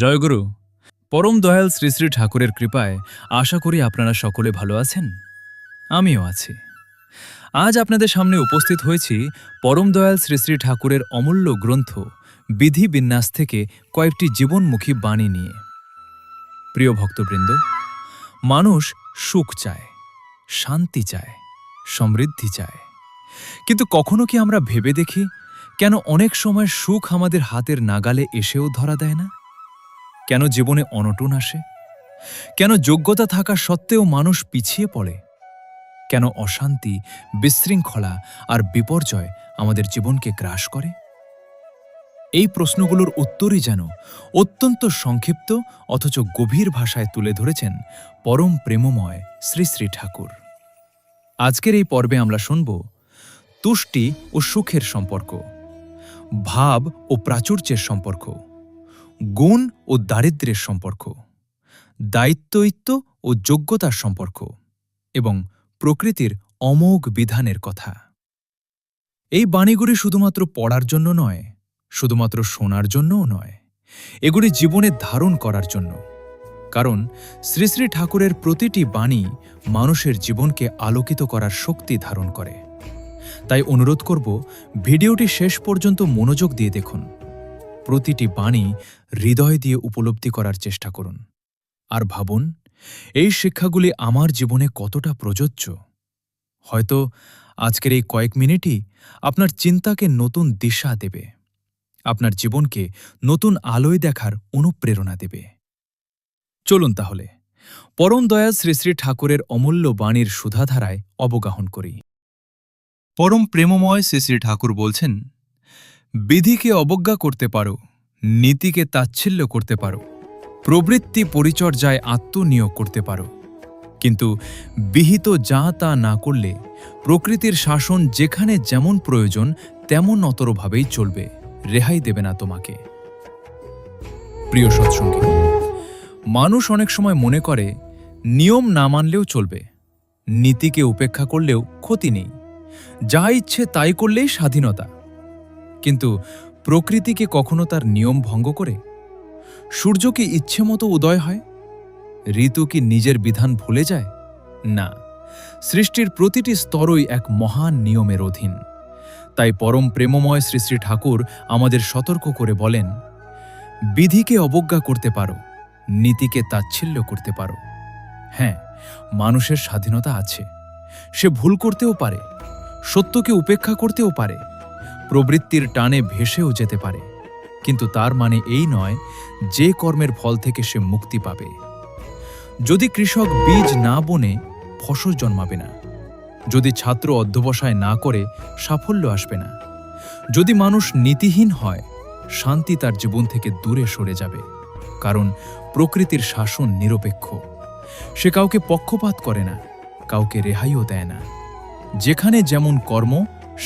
জয়গুরু। পরম দয়াল শ্রী শ্রী ঠাকুরের কৃপায় আশা করি আপনারা সকলে ভালো আছেন। আমিও আছি। আজ আপনাদের সামনে উপস্থিত হয়েছি পরম দয়াল শ্রী শ্রী ঠাকুরের অমূল্য গ্রন্থ বিধি বিন্যাস থেকে কয়েকটি জীবনমুখী বাণী নিয়ে। প্রিয় ভক্তবৃন্দ, মানুষ সুখ চায়, শান্তি চায়, সমৃদ্ধি চায়, কিন্তু কখনো কি আমরা ভেবে দেখি কেন অনেক সময় সুখ আমাদের হাতের নাগালে এসেও ধরা দেয় না? কেন জীবনে অনটন আসে? কেন যোগ্যতা থাকা সত্ত্বেও মানুষ পিছিয়ে পড়ে? কেন অশান্তি, বিশৃঙ্খলা আর বিপর্যয় আমাদের জীবনকে গ্রাস করে? এই প্রশ্নগুলোর উত্তরই যেন অত্যন্ত সংক্ষিপ্ত অথচ গভীর ভাষায় তুলে ধরেছেন পরম প্রেমময় শ্রী শ্রী ঠাকুর। আজকের এই পর্বে আমরা শুনব তুষ্টি ও সুখের সম্পর্ক, ভাব ও প্রাচুর্যের সম্পর্ক, গুণ ও দারিদ্র্যের সম্পর্ক, দায়িত্বইত্ব ও যোগ্যতার সম্পর্ক এবং প্রকৃতির অমোঘ বিধানের কথা। এই বাণীগুলি শুধুমাত্র পড়ার জন্য নয়, শুধুমাত্র শোনার জন্যও নয়, এগুলি জীবনে ধারণ করার জন্য। কারণ শ্রী শ্রী ঠাকুরের প্রতিটি বাণী মানুষের জীবনকে আলোকিত করার শক্তি ধারণ করে। তাই অনুরোধ করব, ভিডিওটি শেষ পর্যন্ত মনোযোগ দিয়ে দেখুন। প্রতিটি বাণী হৃদয় দিয়ে উপলব্ধি করার চেষ্টা করুন। আর ভাবুন, এই শিক্ষাগুলি আমার জীবনে কতটা প্রযোজ্য। হয়তো আজকের এই কয়েক মিনিটই আপনার চিন্তাকে নতুন দিশা দেবে, আপনার জীবনকে নতুন আলোয় দেখার অনুপ্রেরণা দেবে। চলুন তাহলে পরম দয়াল শ্রী শ্রী ঠাকুরের অমূল্য বাণীর সুধাধারায় অবগাহন করি। পরম প্রেমময় শ্রী শ্রী ঠাকুর বলছেন, বিধিকে অবজ্ঞা করতে পারো, নীতিকে তাচ্ছিল্য করতে পারো, প্রবৃত্তি পরিচর্যায় আত্মনিয়োগ করতে পারো, কিন্তু বিহিত যা তা না করলে প্রকৃতির শাসন যেখানে যেমন প্রয়োজন তেমন অতরভাবেই চলবে, রেহাই দেবে না তোমাকে। প্রিয় সৎসঙ্গী, মানুষ অনেক সময় মনে করে নিয়ম না মানলেও চলবে, নীতিকে উপেক্ষা করলেও ক্ষতি নেই, যা ইচ্ছে তাই করলেই স্বাধীনতা। কিন্তু প্রকৃতিকে কখনো তার নিয়ম ভঙ্গ করে? সূর্য কি ইচ্ছে মতো উদয় হয়? ঋতু কি নিজের বিধান ভুলে যায়? না, সৃষ্টির প্রতিটি স্তরই এক মহান নিয়মের অধীন। তাই পরম প্রেমময় শ্রী শ্রী ঠাকুর আমাদের সতর্ক করে বলেন, বিধিকে অবজ্ঞা করতে পারো, নীতিকে তাচ্ছিল্য করতে পারো। হ্যাঁ, মানুষের স্বাধীনতা আছে, সে ভুল করতেও পারে, সত্যকে উপেক্ষা করতেও পারে, প্রবৃত্তির টানে ভেসেও যেতে পারে, কিন্তু তার মানে এই নয় যে কর্মের ফল থেকে সে মুক্তি পাবে। যদি কৃষক বীজ না বনে ফসল জন্মাবে না, যদি ছাত্র অধ্যবসায় না করে সাফল্য আসবে না, যদি মানুষ নীতিহীন হয় শান্তি তার জীবন থেকে দূরে সরে যাবে। কারণ প্রকৃতির শাসন নিরপেক্ষ, সে কাউকে পক্ষপাত করে না, কাউকে রেহাইও দেয় না। যেখানে যেমন কর্ম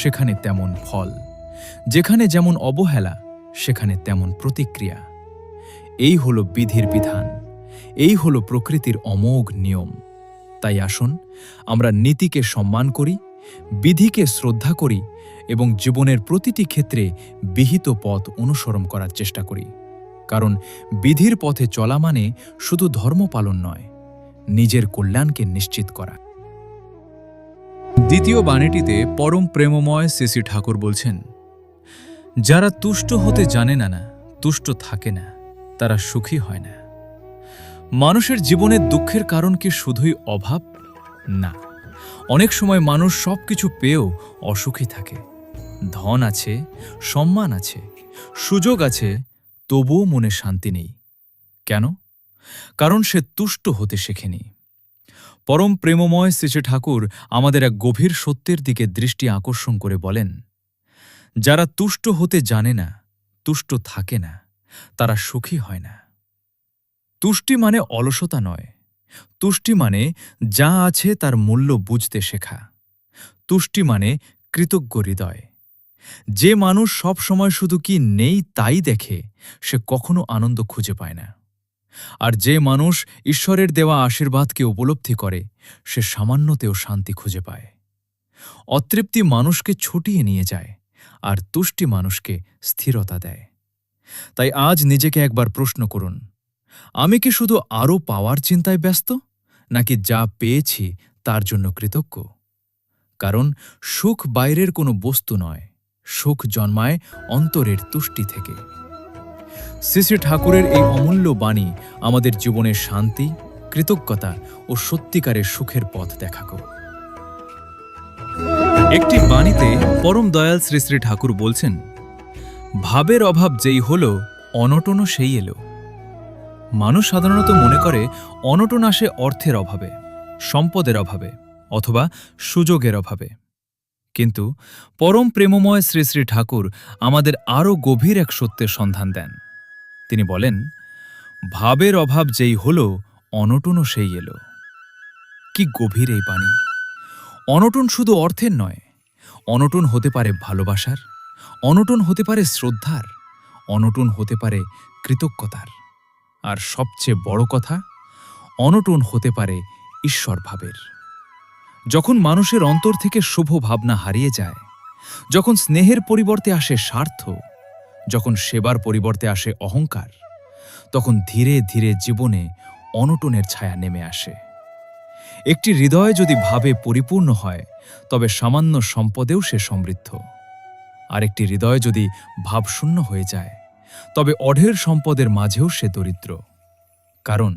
সেখানে তেমন ফল, যেখানে যেমন অবহেলা সেখানে তেমন প্রতিক্রিয়া। এই হলো বিধির বিধান, এই হলো প্রকৃতির অমোঘ নিয়ম। তাই আসুন আমরা নীতিকে সম্মান করি, বিধিকে শ্রদ্ধা করি এবং জীবনের প্রতিটি ক্ষেত্রে বিহিত পথ অনুসরণ করার চেষ্টা করি। কারণ বিধির পথে চলা মানে শুধু ধর্ম পালন নয়, নিজের কল্যাণকে নিশ্চিত করা। দ্বিতীয় বাণীটিতে পরম প্রেমময় শ্রী শ্রী ঠাকুর বলছেন, যারা তুষ্ট হতে জানে না, তুষ্ট থাকে না, তারা সুখী হয় না। মানুষের জীবনের দুঃখের কারণ কি শুধুই অভাব? না, অনেক সময় মানুষ সবকিছু পেয়েও অসুখী থাকে। ধন আছে, সম্মান আছে, সুযোগ আছে, তবুও মনে শান্তি নেই। কেন? কারণ সে তুষ্ট হতে শেখেনি। পরম প্রেমময় শ্রী শ্রী ঠাকুর আমাদের এক গভীর সত্যের দিকে দৃষ্টি আকর্ষণ করে বলেন, যারা তুষ্ট হতে জানে না, তুষ্ট থাকে না, তারা সুখী হয় না। তুষ্টি মানে অলসতা নয়, তুষ্টি মানে যা আছে তার মূল্য বুঝতে শেখা। তুষ্টি মানে কৃতজ্ঞ হৃদয়। যে মানুষ সব সময় শুধু কি নেই তাই দেখে, সে কখনো আনন্দ খুঁজে পায় না। আর যে মানুষ ঈশ্বরের দেওয়া আশীর্বাদকে উপলব্ধি করে, সে সামান্যতেও শান্তি খুঁজে পায়। অতৃপ্তি মানুষকে ছুটিয়ে নিয়ে যায়, আর তুষ্টি মানুষকে স্থিরতা দেয়। তাই আজ নিজেকে একবার প্রশ্ন করুন, আমি কি শুধু আরও পাওয়ার চিন্তায় ব্যস্ত, নাকি যা পেয়েছি তার জন্য কৃতজ্ঞ? কারণ সুখ বাইরের কোনো বস্তু নয়, সুখ জন্মায় অন্তরের তুষ্টি থেকে। শ্রী শ্রী ঠাকুরের এই অমূল্য বাণী আমাদের জীবনের শান্তি, কৃতজ্ঞতা ও সত্যিকারের সুখের পথ দেখাক। একটি বাণীতে পরম দয়াল শ্রী শ্রী ঠাকুর বলছেন, ভাবের অভাব যেই হল, অনটনও সেই এলো। মানুষ সাধারণত মনে করে অনটন আসে অর্থের অভাবে, সম্পদের অভাবে অথবা সুযোগের অভাবে। কিন্তু পরম প্রেমময় শ্রী শ্রী ঠাকুর আমাদের আরও গভীর এক সত্যের সন্ধান দেন। তিনি বলেন, ভাবের অভাব যেই হল, অনটনও সেই এলো। কি গভীর এই বাণী! অনটন শুধু অর্থের নয়, অনটন হতে পারে ভালোবাসার, অনটন হতে পারে শ্রদ্ধার, অনটন হতে পারে কৃতজ্ঞতার, আর সবচেয়ে বড় কথা, অনটন হতে পারে ঈশ্বর ভাবের। যখন মানুষের অন্তর থেকে শুভ ভাবনা হারিয়ে যায়, যখন স্নেহের পরিবর্তে আসে স্বার্থ, যখন সেবার পরিবর্তে আসে অহংকার, তখন ধীরে ধীরে জীবনে অনটনের ছায়া নেমে আসে। একটি হৃদয় যদি ভাবে পরিপূর্ণ হয়, তবে সামান্য সম্পদেও সে সমৃদ্ধ। আর একটি হৃদয় যদি ভাবশূন্য হয়ে যায়, তবে অঢের সম্পদের মাঝেও সে দরিদ্র। কারণ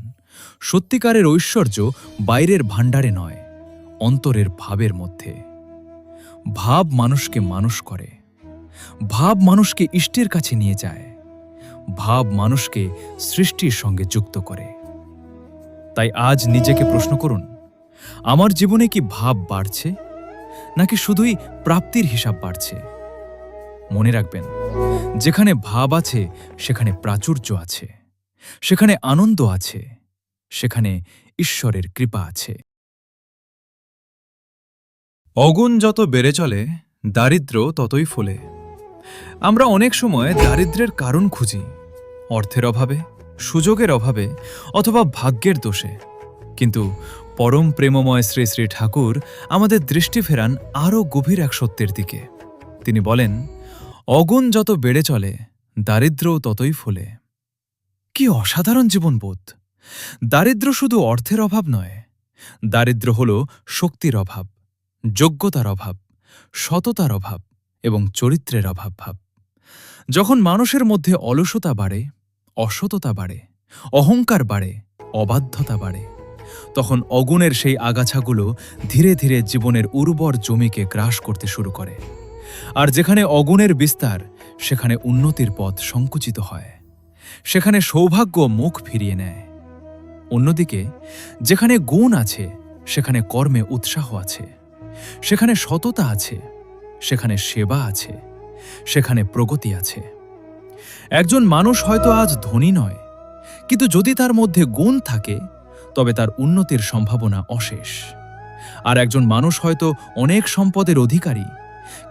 সত্যিকারের ঐশ্বর্য বাইরের ভাণ্ডারে নয়, অন্তরের ভাবের মধ্যে। ভাব মানুষকে মানুষ করে, ভাব মানুষকে ইষ্টের কাছে নিয়ে যায়, ভাব মানুষকে সৃষ্টির সঙ্গে যুক্ত করে। তাই আজ নিজেকে প্রশ্ন করুন, আমার জীবনে কি ভাব বাড়ছে, নাকি শুধুই প্রাপ্তির হিসাব বাড়ছে? মনে রাখবেন, যেখানে ভাব আছে সেখানে প্রাচুর্য আছে, সেখানে আনন্দ আছে, সেখানে ঈশ্বরের কৃপা আছে। অগুণ যত বেড়ে চলে, দারিদ্র্য ততই ফলে। আমরা অনেক সময় দারিদ্র্যের কারণ খুঁজি, অর্থের অভাবে, সুযোগের অভাবে অথবা ভাগ্যের দোষে। কিন্তু পরম প্রেমময় শ্রী শ্রী ঠাকুর আমাদের দৃষ্টি ফেরান আরও গভীর এক সত্যের দিকে। তিনি বলেন, অগুণ যত বেড়ে চলে, দারিদ্র্যও ততই ফলে। কি অসাধারণ জীবনবোধ! দারিদ্র্য শুধু অর্থের অভাব নয়, দারিদ্র্য হল শক্তির অভাব, যোগ্যতার অভাব, সততার অভাব এবং চরিত্রের অভাব ভাব। যখন মানুষের মধ্যে অলসতা বাড়ে, অসততা বাড়ে, অহংকার বাড়ে, অবাধ্যতা বাড়ে, তখন অগুণের সেই আগাছাগুলো ধীরে ধীরে জীবনের উর্বর জমিকে গ্রাস করতে শুরু করে। আর যেখানে অগুণের বিস্তার, সেখানে উন্নতির পথ সংকুচিত হয়, সেখানে সৌভাগ্য মুখ ফিরিয়ে নেয়। অন্যদিকে যেখানে গুণ আছে, সেখানে কর্মে উৎসাহ আছে, সেখানে সততা আছে, সেখানে সেবা আছে, সেখানে প্রগতি আছে। একজন মানুষ হয়তো আজ ধনী নয়, কিন্তু যদি তার মধ্যে গুণ থাকে, তবে তার উন্নতির সম্ভাবনা অশেষ। আর একজন মানুষ হয়তো অনেক সম্পদের অধিকারী,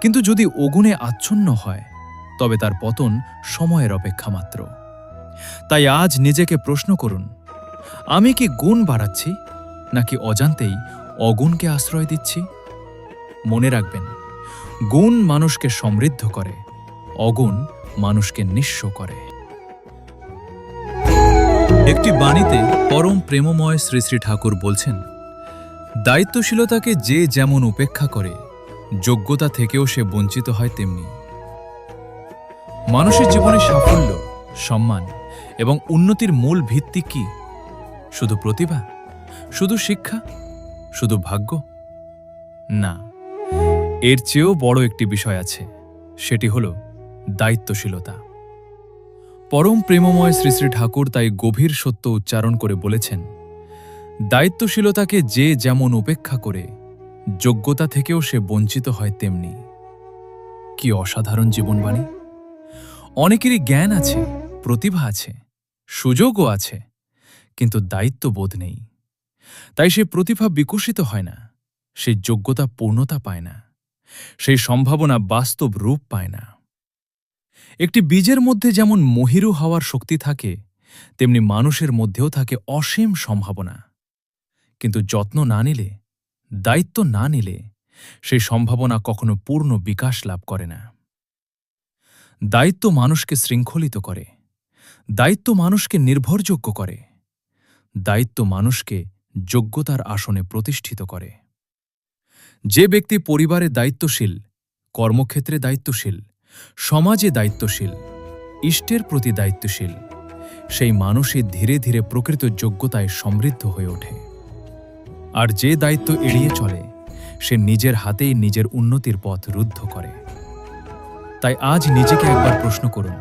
কিন্তু যদি অগুণে আচ্ছন্ন হয়, তবে তার পতন সময়ের অপেক্ষা মাত্র। তাই আজ নিজেকে প্রশ্ন করুন, আমি কি গুণ বাড়াচ্ছি, নাকি অজান্তেই অগুণকে আশ্রয় দিচ্ছি? মনে রাখবেন, গুণ মানুষকে সমৃদ্ধ করে, অগুণ মানুষকে নিঃস্ব করে। একটি বাণীতে পরম প্রেমময় শ্রী শ্রী ঠাকুর বলছেন, দায়িত্বশীলতাকে যে যেমন উপেক্ষা করে, যোগ্যতা থেকেও সে বঞ্চিত হয় তেমনি। মানুষের জীবনে সাফল্য, সম্মান এবং উন্নতির মূল ভিত্তি কি? শুধু প্রতিভা? শুধু শিক্ষা? শুধু ভাগ্য? না, এর চেয়েও বড় একটি বিষয় আছে, সেটি হল দায়িত্বশীলতা। পরম প্রেমময় শ্রী শ্রী ঠাকুর তাই গভীর সত্য উচ্চারণ করে বলেছেন, দায়িত্বশীলতাকে যে যেমন উপেক্ষা করে, যোগ্যতা থেকেও সে বঞ্চিত হয় তেমনি। কি অসাধারণ জীবনবাণী! অনেকেরই জ্ঞান আছে, প্রতিভা আছে, সুযোগও আছে, কিন্তু দায়িত্ববোধ নেই। তাই সে প্রতিভা বিকশিত হয় না, সেই যোগ্যতা পূর্ণতা পায় না, সেই সম্ভাবনা বাস্তব রূপ পায় না। একটি বীজের মধ্যে যেমন মহিরু হওয়ার শক্তি থাকে, তেমনি মানুষের মধ্যেও থাকে অসীম সম্ভাবনা। কিন্তু যত্ন না নিলে, দায়িত্ব না নিলে, সেই সম্ভাবনা কখনো পূর্ণ বিকাশ লাভ করে না। দায়িত্ব মানুষকে শৃঙ্খলিত করে, দায়িত্ব মানুষকে নির্ভরযোগ্য করে। দায়িত্ব মানুষকে যোগ্যতার আসনে প্রতিষ্ঠিত করে। যে ব্যক্তি পরিবারে দায়িত্বশীল, কর্মক্ষেত্রে দায়িত্বশীল, সমাজে দায়িত্বশীল, ইষ্টের প্রতি দায়িত্বশীল, সেই মানুষই ধীরে ধীরে প্রকৃত যোগ্যতায় সমৃদ্ধ হয়ে ওঠে। আর যে দায়িত্ব এড়িয়ে চলে, সে নিজের হাতেই নিজের উন্নতির পথ রুদ্ধ করে। তাই আজ নিজেকে একবার প্রশ্ন করুন,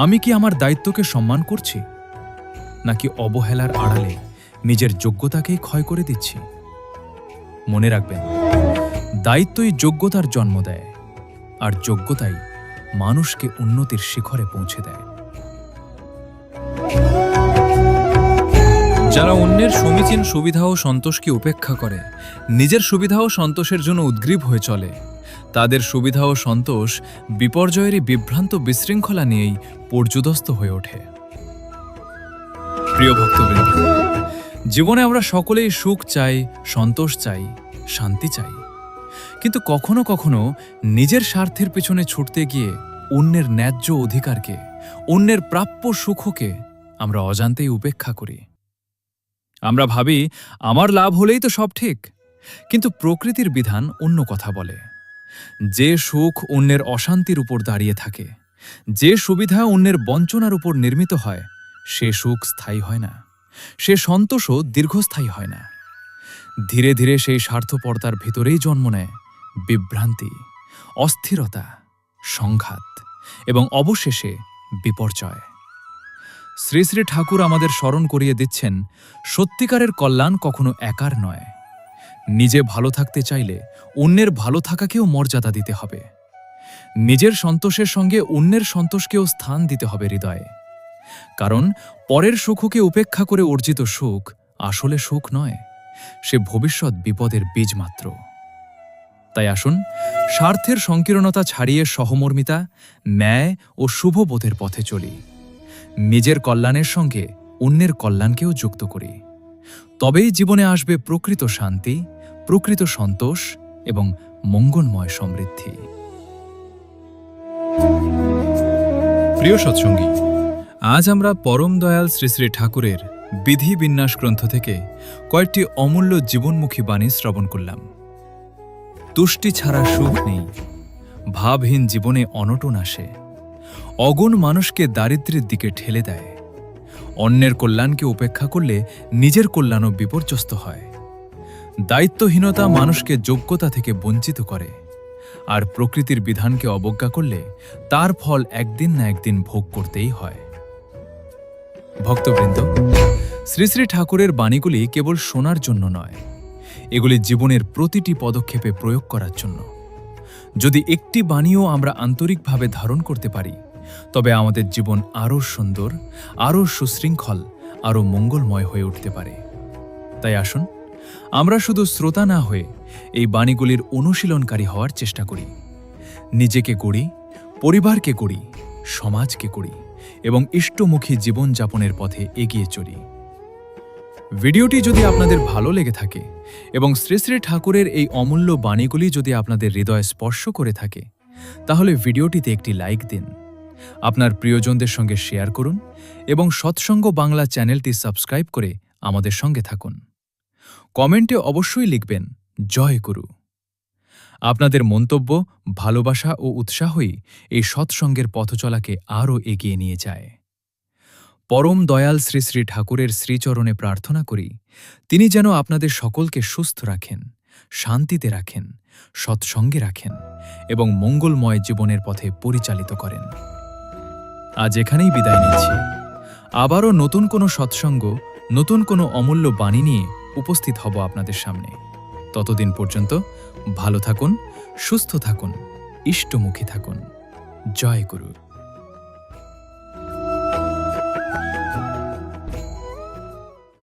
আমি কি আমার দায়িত্বকে সম্মান করছি, নাকি অবহেলার আড়ালে নিজের যোগ্যতাকেই ক্ষয় করে দিচ্ছি? মনে রাখবেন, দায়িত্বই যোগ্যতার জন্ম দেয়, আর যোগ্যতাই মানুষকে উন্নতির শিখরে পৌঁছে দেয়। যারা অন্যের সমীচীন সুবিধা ও সন্তোষকে উপেক্ষা করে, নিজের সুবিধা ও সন্তোষের জন্য উদ্গ্রীব হয়ে চলে, তাদের সুবিধা ও সন্তোষ বিপর্যয়েরই বিভ্রান্ত বিশৃঙ্খলা নিয়েই পর্যুদস্ত হয়ে ওঠে। প্রিয় ভক্তবৃন্দ, জীবনে আমরা সকলেই সুখ চাই, সন্তোষ চাই, শান্তি চাই। কিন্তু কখনো কখনো নিজের স্বার্থের পেছনে ছুটতে গিয়ে অন্যের ন্যায্য অধিকারকে, অন্যের প্রাপ্য সুখকে আমরা অজান্তেই উপেক্ষা করি। আমরা ভাবি, আমার লাভ হলেই তো সব ঠিক। কিন্তু প্রকৃতির বিধান অন্য কথা বলে। যে সুখ অন্যের অশান্তির উপর দাঁড়িয়ে থাকে, যে সুবিধা অন্যের বঞ্চনার উপর নির্মিত হয়, সে সুখ স্থায়ী হয় না, সে সন্তোষও দীর্ঘস্থায়ী হয় না। ধীরে ধীরে সেই স্বার্থপরতার ভিতরেই জন্ম নেয় বিভ্রান্তি, অস্থিরতা, সংঘাত এবং অবশেষে বিপর্যয়। শ্রী শ্রী ঠাকুর আমাদের স্মরণ করিয়ে দিচ্ছেন, সত্যিকারের কল্যাণ কখনো একার নয়। নিজে ভালো থাকতে চাইলে অন্যের ভালো থাকাকেও মর্যাদা দিতে হবে। নিজের সন্তোষের সঙ্গে অন্যের সন্তোষকেও স্থান দিতে হবে হৃদয়ে। কারণ পরের সুখকে উপেক্ষা করে অর্জিত সুখ আসলে সুখ নয়, সে ভবিষ্যৎ বিপদের বীজ মাত্র। তাই আসুন, স্বার্থের সংকীর্ণতা ছাড়িয়ে সহমর্মিতা, ন্যায় ও শুভবোধের পথে চলি। নিজের কল্যাণের সঙ্গে অন্যের কল্যাণকেও যুক্ত করি। তবেই জীবনে আসবে প্রকৃত শান্তি, প্রকৃত সন্তোষ এবং মঙ্গলময় সমৃদ্ধি। প্রিয় সৎসঙ্গী, আজ আমরা পরম দয়াল শ্রী শ্রী ঠাকুরের বিধি বিন্যাস গ্রন্থ থেকে কয়েকটি অমূল্য জীবনমুখী বাণী শ্রবণ করলাম। তুষ্টি ছাড়া সুখ নেই, ভাবহীন জীবনে অনটন আসে, অগুণ মানুষকে দারিদ্র্যের দিকে ঠেলে দেয়, অন্যের কল্যাণকে উপেক্ষা করলে নিজের কল্যাণও বিপর্যস্ত হয়, দায়িত্বহীনতা মানুষকে যোগ্যতা থেকে বঞ্চিত করে, আর প্রকৃতির বিধানকে অবজ্ঞা করলে তার ফল একদিন না একদিন ভোগ করতেই হয়। ভক্তবৃন্দ, শ্রী শ্রী ঠাকুরের বাণীগুলি কেবল শোনার জন্য নয়, এগুলি জীবনের প্রতিটি পদক্ষেপে প্রয়োগ করার জন্য। যদি একটি বাণীও আমরা আন্তরিকভাবে ধারণ করতে পারি, তবে আমাদের জীবন আরও সুন্দর, আরও সুশৃঙ্খল, আরও মঙ্গলময় হয়ে উঠতে পারে। তাই আসুন, আমরা শুধু শ্রোতা না হয়ে এই বাণীগুলির অনুশীলনকারী হওয়ার চেষ্টা করি। নিজেকে গড়ি, পরিবারকে গড়ি, সমাজকে গড়ি এবং ইষ্টমুখী জীবনযাপনের পথে এগিয়ে চলি। ভিডিওটি যদি আপনাদের ভালো লেগে থাকে এবং শ্রী শ্রী ঠাকুরের এই অমূল্য বাণীগুলি যদি আপনাদের হৃদয় স্পর্শ করে থাকে, তাহলে ভিডিওটিতে একটি লাইক দিন, আপনার প্রিয়জনদের সঙ্গে শেয়ার করুন এবং সৎসঙ্গ বাংলা চ্যানেলটি সাবস্ক্রাইব করে আমাদের সঙ্গে থাকুন। কমেন্টে অবশ্যই লিখবেন, জয় গুরু। আপনাদের মন্তব্য, ভালোবাসা ও উৎসাহই এই সৎসঙ্গের পথচলাকে আরও এগিয়ে নিয়ে যায়। পরম দয়াল শ্রী শ্রী ঠাকুরের শ্রীচরণে প্রার্থনা করি, তিনি যেন আপনাদের সকলকে সুস্থ রাখেন, শান্তিতে রাখেন, সৎসঙ্গে রাখেন এবং মঙ্গলময় জীবনের পথে পরিচালিত করেন। আজ এখানেই বিদায় নিচ্ছি। আবারও নতুন কোনো সৎসঙ্গ, নতুন কোনো অমূল্য বাণী নিয়ে উপস্থিত হব আপনাদের সামনে। ততদিন পর্যন্ত ভালো থাকুন, সুস্থ থাকুন, ইষ্টমুখী থাকুন। জয় গুরু।